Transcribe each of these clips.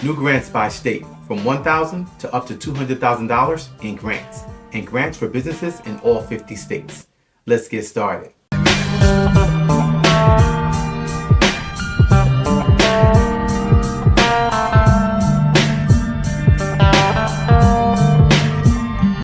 New grants by state from $1,000 to up to $200,000 in grants, and grants for businesses in all 50 states. Let's get started.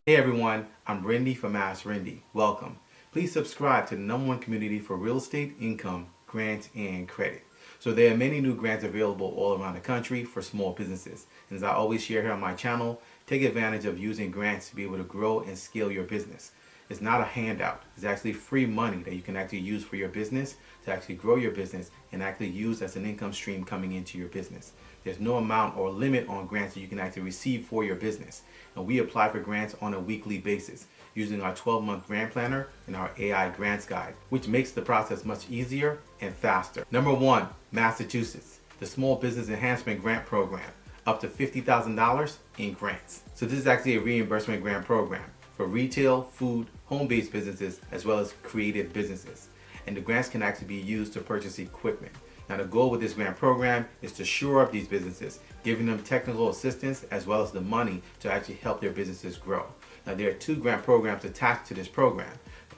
Hey everyone, I'm Rinde from AskRinde. Welcome. Please subscribe to the #1 community for real estate, income, grants, and credit. So there are many new grants available all around the country for small businesses. And as I always share here on my channel, take advantage of using grants to be able to grow and scale your business. It's not a handout. It's actually free money that you can actually use for your business to actually grow your business and actually use as an income stream coming into your business. There's no amount or limit on grants that you can actually receive for your business. And we apply for grants on a weekly basis using our 12-month grant planner and our AI grants guide, which makes the process much easier and faster. Number 1, Massachusetts, the Small Business Enhancement Grant Program, up to $50,000 in grants. So this is actually a reimbursement grant program for retail, food, home-based businesses, as well as creative businesses. And the grants can actually be used to purchase equipment. Now the goal with this grant program is to shore up these businesses, giving them technical assistance as well as the money to actually help their businesses grow. Now there are 2 grant programs attached to this program.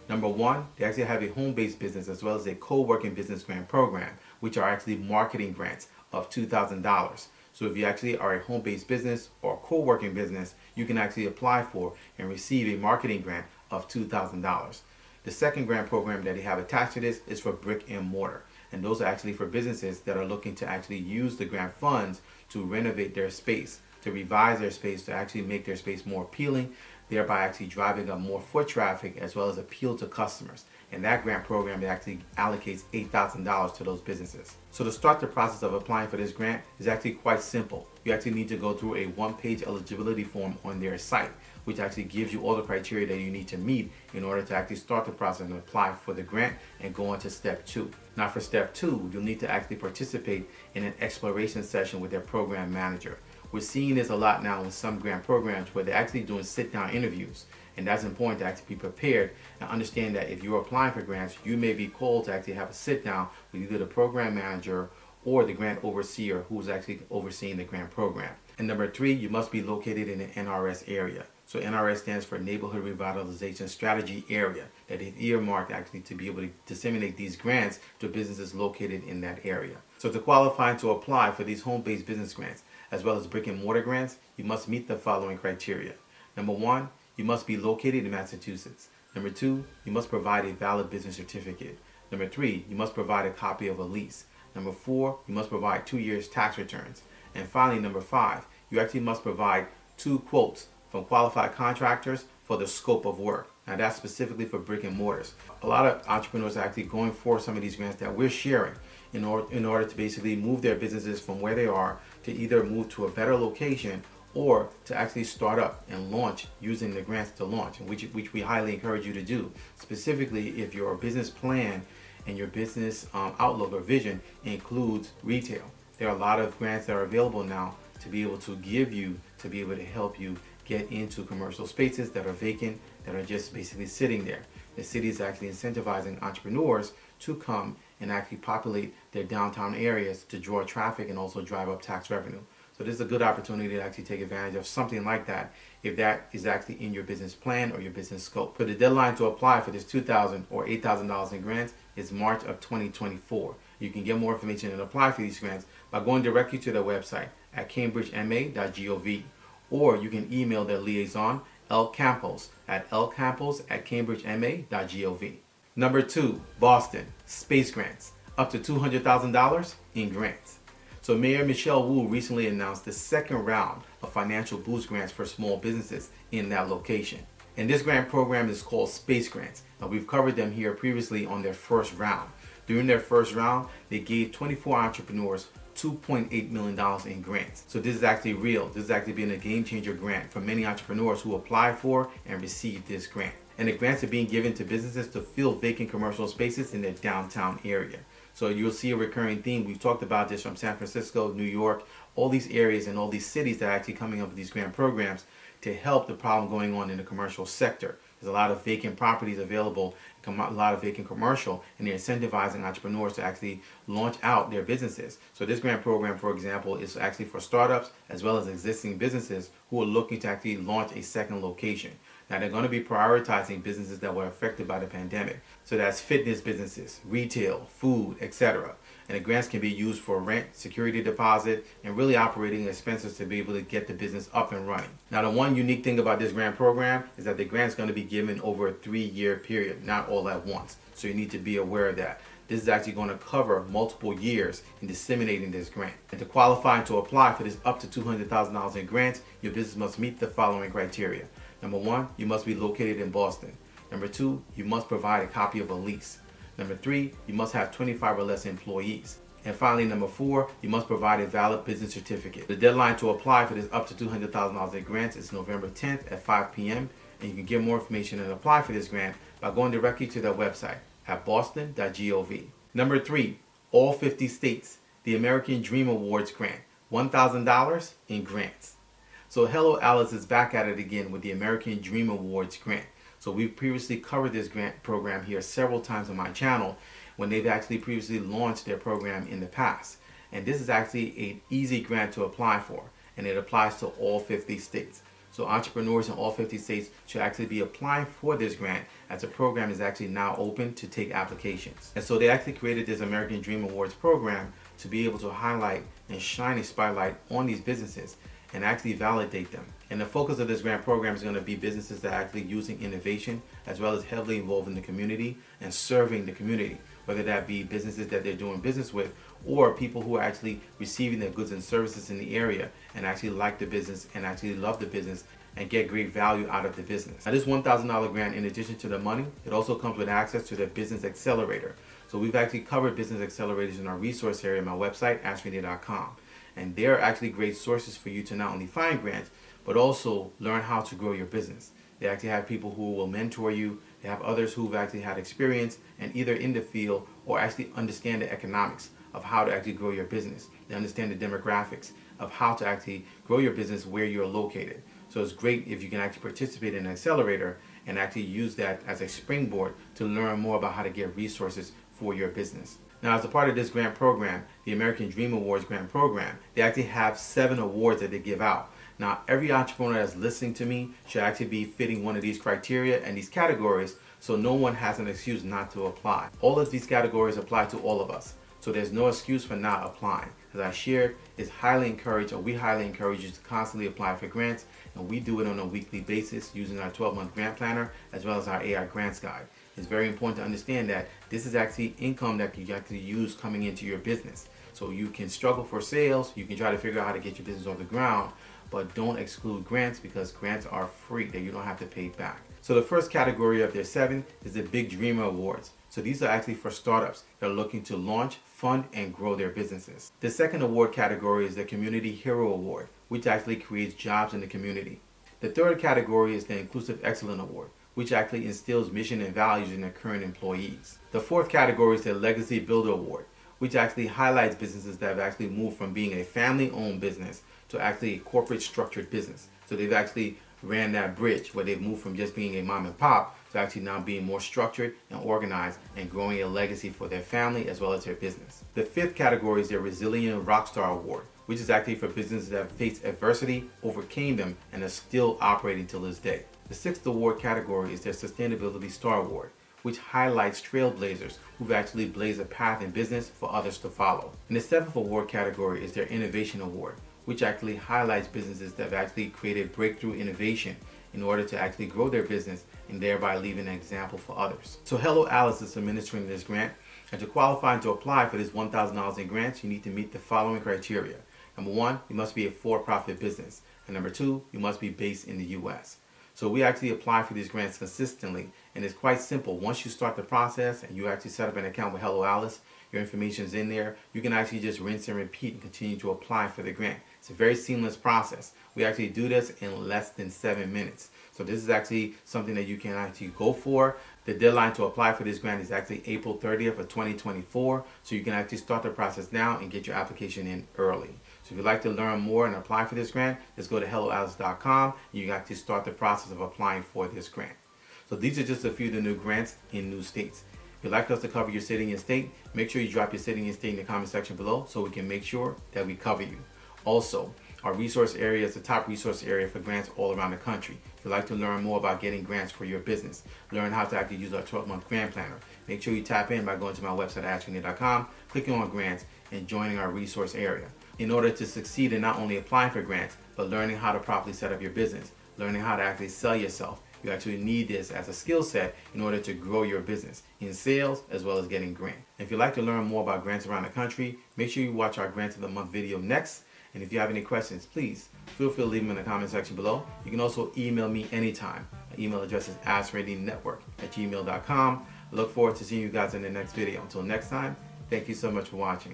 Number 1, they actually have a home-based business as well as a co-working business grant program, which are actually marketing grants of $2,000. So if you actually are a home-based business or a co-working business, you can actually apply for and receive a marketing grant of $2,000. The second grant program that they have attached to this is for brick and mortar. And those are actually for businesses that are looking to actually use the grant funds to renovate their space, to revise their space, to actually make their space more appealing, thereby actually driving up more foot traffic as well as appeal to customers. And that grant program actually allocates $8,000 to those businesses. So to start the process of applying for this grant is actually quite simple. You actually need to go through a 1-page eligibility form on their site, which actually gives you all the criteria that you need to meet in order to actually start the process and apply for the grant and go on to step 2. Now for step 2, you'll need to actually participate in an exploration session with their program manager. We're seeing this a lot now in some grant programs where they're actually doing sit-down interviews. And that's important to actually be prepared and understand that if you're applying for grants, you may be called to actually have a sit-down with either the program manager or the grant overseer who's actually overseeing the grant program. And number 3, you must be located in an NRS area. So NRS stands for Neighborhood Revitalization Strategy Area, that is earmarked actually to be able to disseminate these grants to businesses located in that area. So to qualify to apply for these home-based business grants, as well as brick and mortar grants, you must meet the following criteria. Number 1, you must be located in Massachusetts. Number 2, you must provide a valid business certificate. Number 3, you must provide a copy of a lease. Number 4, you must provide 2 years tax returns. And finally, number 5, you actually must provide 2 quotes from qualified contractors for the scope of work. Now that's specifically for brick and mortars. A lot of entrepreneurs are actually going for some of these grants that we're sharing in order to basically move their businesses from where they are to either move to a better location or to actually start up and launch using the grants to launch, which we highly encourage you to do. Specifically, if your business plan and your business outlook or vision includes retail. There are a lot of grants that are available now to be able to give you, to be able to help you get into commercial spaces that are vacant, that are just basically sitting there. The city is actually incentivizing entrepreneurs to come and actually populate their downtown areas to draw traffic and also drive up tax revenue. So this is a good opportunity to actually take advantage of something like that if that is actually in your business plan or your business scope. So the deadline to apply for this $2,000 or $8,000 in grants is March of 2024. You can get more information and apply for these grants by going directly to their website at cambridgema.gov, or you can email their liaison, lcampos, at lcampos@cambridgema.gov. Number 2, Boston, space grants, up to $200,000 in grants. So Mayor Michelle Wu recently announced the second round of financial boost grants for small businesses in that location. And this grant program is called Space Grants. Now we've covered them here previously on their first round. During their first round, they gave 24 entrepreneurs $2.8 million in grants. So this is actually real. This is actually been a game changer grant for many entrepreneurs who applied for and received this grant. And the grants are being given to businesses to fill vacant commercial spaces in their downtown area. So you'll see a recurring theme. We've talked about this from San Francisco, New York, all these areas and all these cities that are actually coming up with these grant programs to help the problem going on in the commercial sector. There's a lot of vacant properties available, a lot of vacant commercial, and they're incentivizing entrepreneurs to actually launch out their businesses. So this grant program, for example, is actually for startups as well as existing businesses who are looking to actually launch a second location. Now they're going to be prioritizing businesses that were affected by the pandemic. So that's fitness businesses, retail, food, etc. And the grants can be used for rent, security deposit, and really operating expenses to be able to get the business up and running. Now the one unique thing about this grant program is that the grant is going to be given over a 3-year period, not all at once. So you need to be aware of that. This is actually going to cover multiple years in disseminating this grant. And to qualify and to apply for this up to $200,000 in grants, your business must meet the following criteria. Number 1, you must be located in Boston. Number 2, you must provide a copy of a lease. Number 3, you must have 25 or less employees. And finally, number 4, you must provide a valid business certificate. The deadline to apply for this up to $200,000 in grants is November 10th at 5 p.m. And you can get more information and apply for this grant by going directly to their website at boston.gov. Number 3, all 50 states, the American Dream Awards grant, $1,000 in grants. So Hello Alice is back at it again with the American Dream Awards grant. So we've previously covered this grant program here several times on my channel when they've actually previously launched their program in the past. And this is actually an easy grant to apply for, and it applies to all 50 states. So entrepreneurs in all 50 states should actually be applying for this grant, as the program is actually now open to take applications. And so they actually created this American Dream Awards program to be able to highlight and shine a spotlight on these businesses and actually validate them. And the focus of this grant program is going to be businesses that are actually using innovation as well as heavily involved in the community and serving the community, whether that be businesses that they're doing business with or people who are actually receiving their goods and services in the area and actually like the business and actually love the business and get great value out of the business. Now this $1,000 grant, in addition to the money, it also comes with access to the Business Accelerator. So we've actually covered business accelerators in our resource area on my website, AskRinde.com. And they're actually great sources for you to not only find grants, but also learn how to grow your business. They actually have people who will mentor you. They have others who've actually had experience and either in the field or actually understand the economics of how to actually grow your business. They understand the demographics of how to actually grow your business where you're located. So it's great if you can actually participate in an accelerator and actually use that as a springboard to learn more about how to get resources for your business. Now, as a part of this grant program, the American Dream Awards grant program, they actually have 7 awards that they give out. Now, every entrepreneur that's listening to me should actually be fitting one of these criteria and these categories, so no one has an excuse not to apply. All of these categories apply to all of us, so there's no excuse for not applying. As I shared, we highly encourage you to constantly apply for grants, and we do it on a weekly basis using our 12-month grant planner as well as our AI grants guide. It's very important to understand that this is actually income that you actually use coming into your business. So you can struggle for sales, you can try to figure out how to get your business off the ground, but don't exclude grants because grants are free, that you don't have to pay back. So the first category of their 7 is the Big Dreamer Awards. So these are actually for startups that are looking to launch, fund, and grow their businesses. The second award category is the Community Hero Award, which actually creates jobs in the community. The third category is the Inclusive Excellence Award, which actually instills mission and values in their current employees. The fourth category is the Legacy Builder Award, which actually highlights businesses that have actually moved from being a family-owned business to actually a corporate structured business. So they've actually ran that bridge where they've moved from just being a mom and pop to actually now being more structured and organized and growing a legacy for their family as well as their business. The fifth category is their Resilient Rockstar Award, which is actually for businesses that have faced adversity, overcame them, and are still operating till this day. The sixth award category is their Sustainability Star Award, which highlights trailblazers who've actually blazed a path in business for others to follow. And the seventh award category is their Innovation Award, which actually highlights businesses that have actually created breakthrough innovation in order to actually grow their business and thereby leaving an example for others. So Hello Alice is administering this grant, and to qualify and to apply for this $1,000 in grants, you need to meet the following criteria. Number 1, you must be a for-profit business. And number 2, you must be based in the US. So we actually apply for these grants consistently, and it's quite simple. Once you start the process and you actually set up an account with Hello Alice, your information is in there, you can actually just rinse and repeat and continue to apply for the grant. It's a very seamless process. We actually do this in less than 7 minutes. So this is actually something that you can actually go for. The deadline to apply for this grant is actually April 30th of 2024. So you can actually start the process now and get your application in early. So if you'd like to learn more and apply for this grant, just go to helloalice.com and you can actually start the process of applying for this grant. So these are just a few of the new grants in new states. If you'd like us to cover your city and state, make sure you drop your city and state in the comment section below so we can make sure that we cover you. Also, our resource area is the top resource area for grants all around the country. If you'd like to learn more about getting grants for your business, learn how to actually use our 12-month grant planner, make sure you tap in by going to my website at AskRinde.com, clicking on grants, and joining our resource area. In order to succeed in not only applying for grants, but learning how to properly set up your business, learning how to actually sell yourself, you actually need this as a skill set in order to grow your business in sales as well as getting grants. If you'd like to learn more about grants around the country, make sure you watch our Grants of the Month video next. And if you have any questions, please feel free to leave them in the comment section below. You can also email me anytime. My email address is AskRindeNetwork@gmail.com. I look forward to seeing you guys in the next video. Until next time, thank you so much for watching.